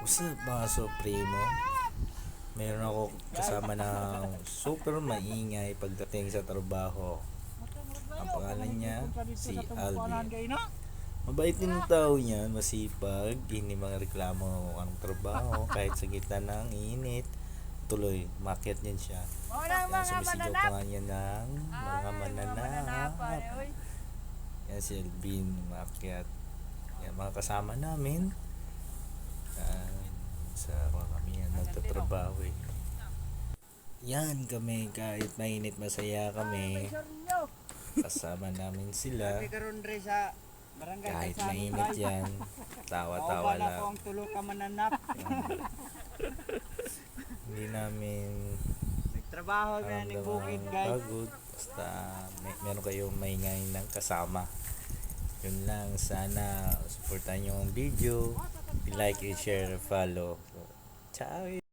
What's up mga Supremo? Meron ako kasama ng super maingay pagdating sa trabaho. Ang pangalan niya si Alvin. Mabait din ang tao niya, masipag, hindi mga reklamo ang trabaho kahit sa gitna ng init. Tuloy, makyat din siya. Yan, sumisigaw pa nga niya ng mga mananap. Yan si Alvin, makyat. Yan, mga kasama namin. Sa mga kami yan nagtatrabaho eh. Yan kami, kahit mainit masaya kami. Kasama namin sila. Kahit mainit yan, tawa-tawa lang. Hindi namin trabaho na ni bukid guys. pagod. Basta meron kayong maingay ng kasama. Yun lang, sana supportan nyo ang video. Like and share, follow. Ciao!